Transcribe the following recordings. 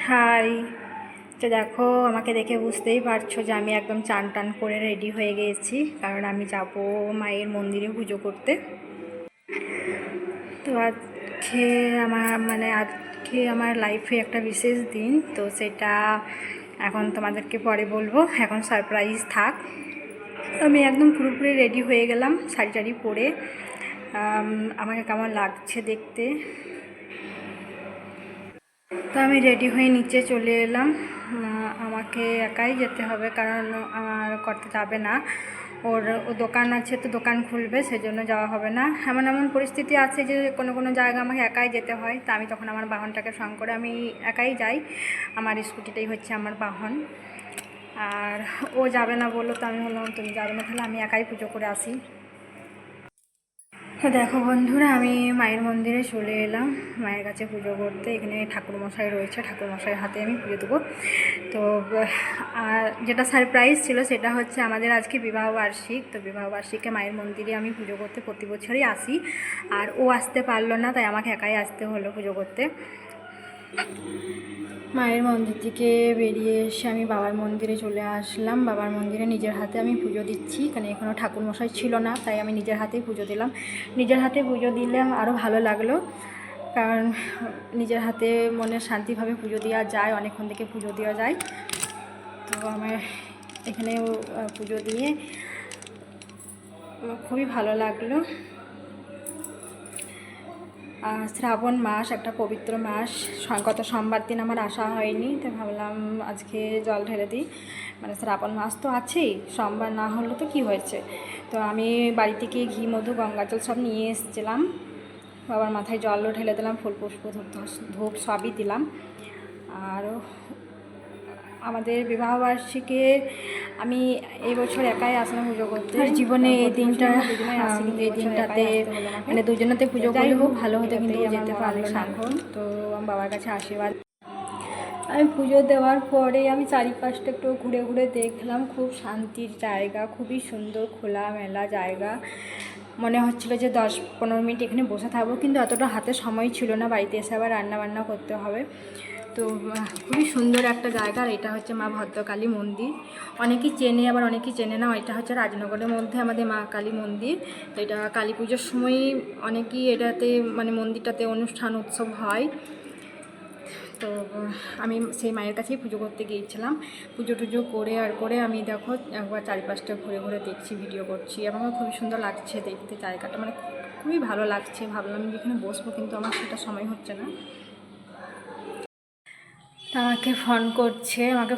High. তো দেখো, আমাকে দেখে বুঝতেই পারছো যে আমি একদম চান টান করে রেডি হয়ে গিয়েছি, কারণ আমি যাব মায়ের মন্দিরে পুজো করতে। তো আজকে আমার লাইফে একটা বিশেষ দিন, তো সেটা এখন তোমাদেরকে পরে বলবো, এখন সারপ্রাইজ থাক। আমি একদম পুরোপুরি রেডি হয়ে গেলাম শাড়ি টাড়ি পরে। আমাকে কেমন লাগছে দেখতে। তো আমি রেডি হয়ে নিচে চলে এলাম। আমাকে একাই যেতে হবে, কারণ আমার করতে যাবে না। ওর দোকান আছে, তো দোকান খুলবে, সেজন্য যাওয়া হবে না। এমন এমন পরিস্থিতি আছে যে কোনো কোনো জায়গা আমাকে একাই যেতে হয়, তা আমি তখন আমার বাহনটাকে সঙ্গ করে আমি একাই যাই। আমার স্কুটিটাই হচ্ছে আমার বাহন। আর ও যাবে না বললো, তো আমি বললাম তুমি যাবে না, তাহলে আমি একাই পুজো করে আসি। তো দেখো বন্ধুরা, আমি মায়ের মন্দিরে চলে এলাম মায়ের কাছে পুজো করতে। এখানে ঠাকুরমশাই রয়েছে, ঠাকুরমশাইয়ের হাতে আমি পুজো দেবো। তো আর যেটা সারপ্রাইজ ছিল সেটা হচ্ছে আমাদের আজকে বিবাহবার্ষিক। তো বিবাহবার্ষিকে মায়ের মন্দিরে আমি পুজো করতে প্রতি বছরই আসি, আর ও আসতে পারলো না, তাই আমাকে একাই আসতে হলো পুজো করতে। মায়ের মন্দির থেকে বেরিয়ে এসে আমি বাবার মন্দিরে চলে আসলাম। বাবার মন্দিরে নিজের হাতে আমি পুজো দিচ্ছি, কারণ এখনও ঠাকুরমশাই ছিল না, তাই আমি নিজের হাতেই পুজো দিলাম। নিজের হাতে পুজো দিলে আরও ভালো লাগলো, কারণ নিজের হাতে মনের শান্তিভাবে পুজো দেওয়া যায়, অনেকক্ষণ থেকে পুজো দেওয়া যায়। তো আমার এখানে পুজো দিয়ে খুবই ভালো লাগলো। শ্রাবণ মাস একটা পবিত্র মাস। গত সোমবার দিন আমার আসা হয়নি, তো ভাবলাম আজকে জল ঢেলে দিই। মানে শ্রাবণ মাস তো আছেই, সোমবার না হলে তো কি হয়েছে। তো আমি বাড়ি থেকে ঘি, মধু, গঙ্গাজল সব নিয়ে এসেছিলাম। বাবার মাথায় জলও ঢেলে দিলাম, ফুল পুষ্প, ধূপ সবই দিলাম। আর আমাদের বিবাহবার্ষিকী আমি এই বছর একাই আসলাম পুজো করতে। জীবনে এই দিনটাতে মানে দুজনেতে পুজো করলে খুব ভালো হতো, কিন্তু যেতে পারলো না এখন। তো আমি বাবার কাছে আশীর্বাদ। আমি পুজো দেওয়ার পরে আমি চারিপাশটা একটু ঘুরে ঘুরে দেখলাম। খুব শান্তির জায়গা, খুবই সুন্দর খোলামেলা জায়গা। মনে হচ্ছিলো যে 10-15 মিনিট এখানে বসে থাকবো, কিন্তু এতটা হাতে সময় ছিল না, বাড়িতে এসে আবার রান্নাবান্না করতে হবে। তো খুবই সুন্দর একটা জায়গা। আর এটা হচ্ছে মা ভদ্রকালী মন্দির। অনেকেই চেনে, আবার অনেকেই চেনে না। এটা হচ্ছে রাজনগরের মধ্যে আমাদের মা কালী মন্দির। তো এটা কালী পুজোর সময়ই অনেকেই এটাতে মানে মন্দিরটাতে অনুষ্ঠান উৎসব হয়। তো আমি সেই মায়ের কাছেই পুজো করতে গিয়েছিলাম। পুজো টুজো করে আমি দেখো একবার চারিপাশটা ঘুরে ঘুরে দেখছি, ভিডিও করছি। আমাকে খুবই সুন্দর লাগছে দেখতে জায়গাটা, মানে খুবই ভালো লাগছে। ভাবলাম যে এখানে বসবো, কিন্তু আমার সেটা সময় হচ্ছে না। আমাকে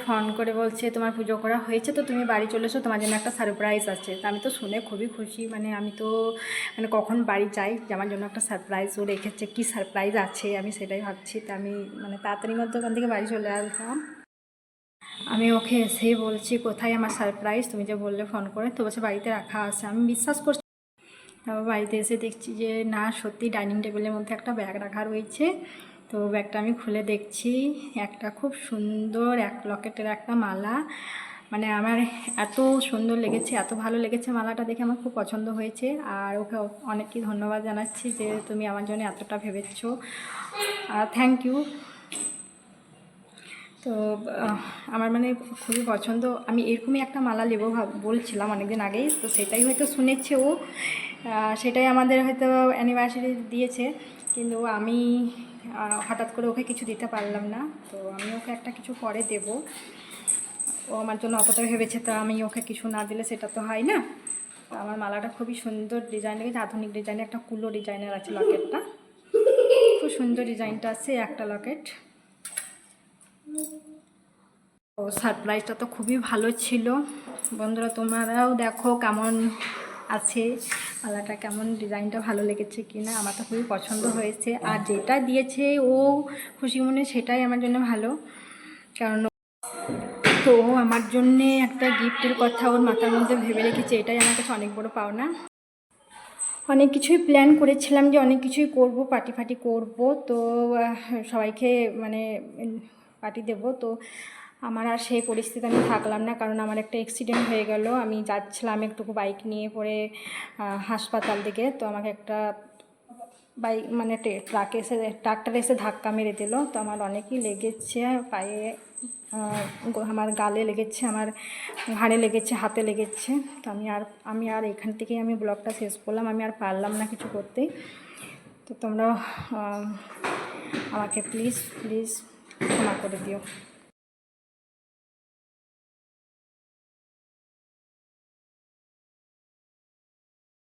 ফোন করে বলছে তোমার পুজো করা হয়েছে, তো তুমি বাড়ি চলে এসো, তোমার জন্য একটা সারপ্রাইজ আছে। তা আমি তো শুনে খুবই খুশি। আমি তো কখন বাড়ি যাই যে আমার জন্য একটা সারপ্রাইজও রেখেছে। কি সারপ্রাইজ আছে আমি সেটাই ভাবছি। তা আমি তাড়াতাড়ির মধ্যে ওখান থেকে বাড়ি চলে আসলাম। আমি ওকে এসেই বলছি কোথায় আমার সারপ্রাইজ, তুমি যে বললে ফোন করে, তো বলছে বাড়িতে রাখা আছে। আমি বিশ্বাস করছি। তারপর বাড়িতে এসে দেখছি যে না, সত্যি ডাইনিং টেবিলের মধ্যে একটা ব্যাগ রাখা রয়েছে। তো ব্যাগটা আমি খুলে দেখছি, একটা খুব সুন্দর লকেটের একটা মালা। আমার এত সুন্দর লেগেছে, এত ভালো লেগেছে মালাটা দেখে, আমার খুব পছন্দ হয়েছে। আর ওকে অনেকই ধন্যবাদ জানাচ্ছি যে তুমি আমার জন্য এতটা ভেবেছো, থ্যাংক ইউ। তো আমার খুবই পছন্দ। আমি এরকমই একটা মালা নেবো বলছিলাম অনেকদিন আগেই, তো সেটাই হয়তো শুনেছে ও, সেটাই আমাদের হয়তো অ্যানিভার্সারি দিয়েছে। কিন্তু আমি হঠাৎ করে ওকে কিছু দিতে পারলাম না, তো আমি ওকে একটা কিছু পরে দেব। ও আমার জন্য অতটা ভেবেছে, তা আমি ওকে কিছু না দিলে সেটা তো হয় না। তো আমার মালাটা খুবই সুন্দর ডিজাইন লেগেছে, আধুনিক ডিজাইনের, একটা কুলো ডিজাইনের আছে লকেটটা। খুব সুন্দর ডিজাইনটা আছে একটা লকেট। ও সারপ্রাইজটা তো খুবই ভালো ছিল। বন্ধুরা তোমরাও দেখো কেমন আছে মালাটা, কেমন ডিজাইনটা ভালো লেগেছে কি না। আমার তো খুবই পছন্দ হয়েছে, আর যেটা দিয়েছে ও খুশি মনে, সেটাই আমার জন্য ভালো। কারণ তো আমার জন্যে একটা গিফটের কথা ওর মাথার মধ্যে ভেবে রেখেছে, এটাই আমার কাছে অনেক বড় পাওনা। অনেক কিছুই প্ল্যান করেছিলাম যে অনেক কিছুই করব, পার্টি ফাটি করব, তো সবাইকে পার্টি দেব। তো আমার আর সেই পরিস্থিতি আমি থাকলাম না, কারণ আমার একটা অ্যাক্সিডেন্ট হয়ে গেল। আমি যাচ্ছিলাম একটুকু বাইক নিয়ে পরে হাসপাতাল থেকে। তো আমাকে একটা বাইক মানে ট্রাক্টর এসে ধাক্কা মেরে দিল, তো আমার অনেকই লেগেছে পায়ে, আমার গালে লেগেছে, আমার ঘাড়ে লেগেছে, হাতে লেগেছে। তো আমি আর এখান থেকেই আমি ব্লগটা শেষ করলাম, আমি আর পারলাম না কিছু করতেই। তো তোমরা আমাকে প্লিজ ক্ষমা করে দিও।